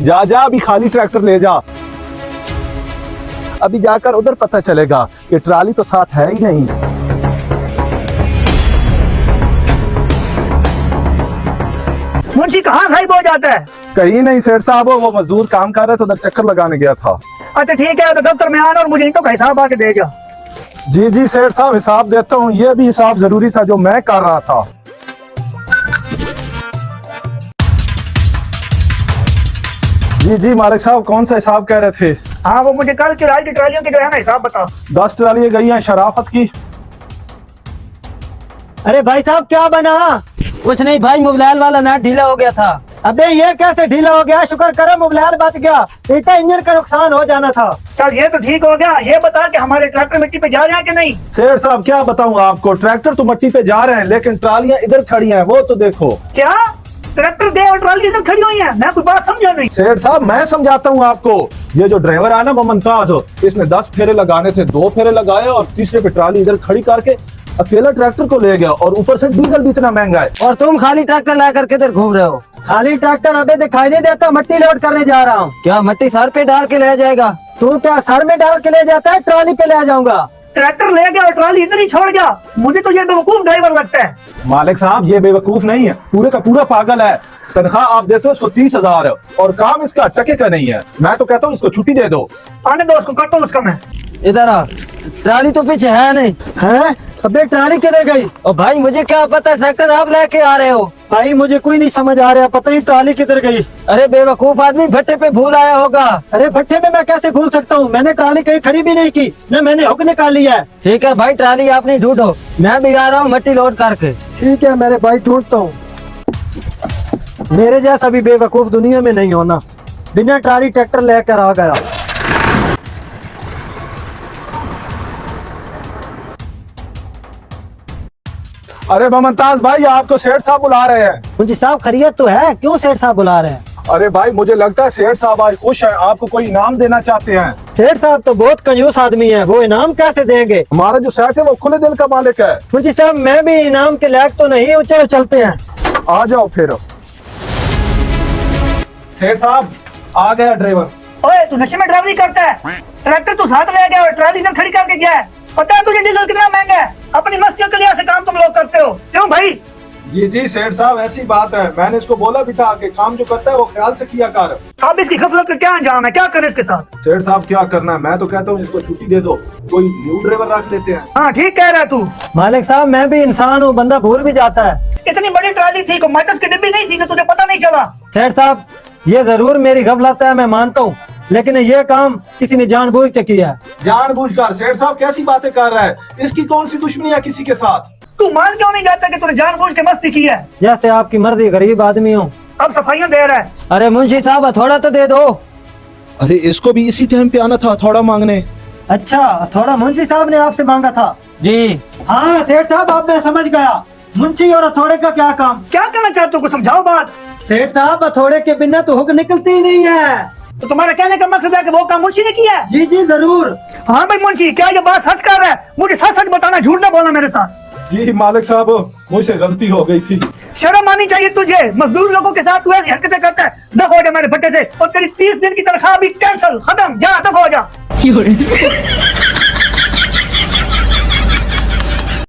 जा जा अभी खाली ट्रैक्टर ले जा। अभी जाकर उधर पता चलेगा कि ट्राली तो साथ है ही नहीं। मुंशी कहाँ गायब हो जाता है? कहीं नहीं सेठ साहब, वो मजदूर काम कर रहे थे, उधर चक्कर लगाने गया था। अच्छा ठीक है, तो दफ्तर में आना और मुझे इनको का हिसाब आके दे जा। जी जी सेठ साहब, हिसाब देता हूँ। ये भी हिसाब जरूरी था जो मैं कर रहा था। जी जी मालिक साहब, कौन सा हिसाब कह रहे थे? हाँ, वो मुझे कल की रात की ट्रालियों की जो है ना हिसाब बताओ। 10 ट्रालियां गई हैं शराफत की। अरे भाई साहब क्या बना? कुछ नहीं भाई, मोबाइल वाला नट ढीला हो गया था। अबे ये कैसे ढीला हो गया? शुक्र करो मोबाइल बच गया, इतना इंजन का नुकसान हो जाना था। चल ये तो ठीक हो गया। ये बता कि हमारे ट्रैक्टर मिट्टी पे जा रहे हैं कि नहीं? सेठ साहब क्या बताऊं आपको, ट्रैक्टर तो मट्टी पे जा रहे हैं लेकिन ट्रालियां इधर खड़ी हैं, वो तो देखो। क्या ट्रैक्टर दे और ट्राली इधर खड़ी हुई है? मैं कोई बात समझा नहीं। सेठ साहब मैं समझाता हूँ आपको। ये जो ड्राइवर है ना वो मुमताज, इसने 10 फेरे लगाने थे, 2 फेरे लगाए और तीसरे पे ट्राली इधर खड़ी करके अकेला ट्रैक्टर को ले गया, और ऊपर से डीजल भी इतना महंगा है। और तुम खाली ट्रैक्टर लाकर किधर घूम रहे हो? खाली ट्रैक्टर अबे दिखाई नहीं देता, मट्टी लोड करने जा रहा हूँ। क्या मट्टी सर पे डाल के ले जाएगा? तू क्या सर में डाल के ले जाता है? ट्रॉली पे ले जाऊंगा। ट्रैक्टर ले गया और ट्राली इधर ही छोड़ गया। मुझे तो ये बेवकूफ ड्राइवर लगता है। मालिक साहब ये बेवकूफ नहीं है, पूरे का पूरा पागल है। तनख्वाह आप देते हो इसको 30,000 और काम इसका टके का नहीं है। मैं तो कहता हूँ इसको छुट्टी दे दो। आने दो उसको, काटो उसका मैं। इधर आ, ट्राली तो पीछे है नहीं है? अबे ट्रॉली किधर गई? और भाई मुझे क्या पता, ट्रैक्टर आप लेके आ रहे हो। भाई मुझे कोई नहीं समझ आ रहा, पता नहीं ट्रॉली किधर गई। अरे बेवकूफ आदमी, भट्टे पे भूल आया होगा। अरे भट्टे में मैं कैसे भूल सकता हूँ? मैंने ट्रॉली कहीं खड़ी भी नहीं की, न मैंने हुक निकाल लिया है। ठीक है भाई, ट्राली आप नहीं ढूंढो, मैं भी आ रहा हूँ मट्टी लोड करके। ठीक है मेरे भाई, ढूंढता हूँ। मेरे जैसा भी बेवकूफ दुनिया में नहीं होना, बिना ट्रॉली ट्रैक्टर लेकर आ गया। अरे मुमताज भाई, आपको सेठ साहब बुला रहे हैं। मुंशी साहब खैरियत तो है? क्यों सेठ साहब बुला रहे हैं? अरे भाई मुझे लगता है सेठ साहब आज खुश हैं, आपको कोई इनाम देना चाहते हैं। सेठ साहब तो बहुत कंजूस आदमी है, वो इनाम कैसे देंगे? हमारा जो सेठ है वो खुले दिल का मालिक है। मुंशी साहब मैं भी इनाम के लायक तो नहीं हूँ, चलो चलते हैं। आ जाओ फिर। सेठ साहब आ गया ड्राइवर। ओए तू नशे में ड्राइवरी करता है? ट्रैक्टर तू साथ ले गया और ट्राली इधर खड़ी करके गया है। पता है तुझे डीजल कितना महंगा है? अपनी मस्तियों के लिए ऐसे काम तुम लोग करते हो, क्यों भाई? जी जी सेठ साहब ऐसी बात है, मैंने इसको बोला भी था कि काम जो करता है वो ख्याल से किया कर। अब इसकी गफलत का क्या अंजाम है? क्या करे इसके साथ? सेठ साहब क्या करना है, मैं तो कहता हूँ इसको छुट्टी दे दो, कोई न्यू ड्राइवर रख लेते हैं। हाँ ठीक कह रहा है तू। मालिक साहब मैं भी इंसान हूँ, बंदा भूल भी जाता है। इतनी बड़ी ट्राली थी, को माचिस की डिब्बी नहीं थी कि तुझे पता नहीं चला? सेठ साहब ये जरूर मेरी गफलत है, मैं मानता हूँ, लेकिन ये काम किसी ने जानबूझ के किया है। जानबूझकर? सेठ साहब कैसी बातें कर रहा है, इसकी कौन सी दुश्मनी है किसी के साथ? तू मान क्यों नहीं जाता कि तूने जानबूझ के मस्ती की है? जैसे आपकी मर्जी, गरीब आदमी हूँ। अब सफाइयां दे रहा है। अरे मुंशी साहब थोड़ा तो दे दो। अरे इसको भी इसी टाइम पे आना था थोड़ा मांगने। अच्छा, थोड़ा मुंशी साहब ने आपसे मांगा था? जी हाँ सेठ साहब, अब मैं समझ गया मुंशी और हथौड़े का क्या काम। क्या कहना चाहते हो, को समझाओ बात। सेठ साहब हथौड़े के बिना तो हुक निकलती ही नहीं है। तो तुम्हारा कहने का मकसद है कि वो काम मुंशी ने किया है? जी जी जरूर। हाँ भाई मुंशी, क्या ये बात सच कर रहा है? मुझे सच सच बताना, झूठ ना बोलना मेरे साथ। जी मालिक साहब मुझसे गलती हो गई थी। शर्म आनी चाहिए तुझे, मजदूर लोगों के साथ तू ऐसी हरकतें करता है। दफा हो जा मेरे भट्टे से, और तेरी 30 दिन की तनख्वाह भी कैंसिल, खत्म, जा दफा हो जा।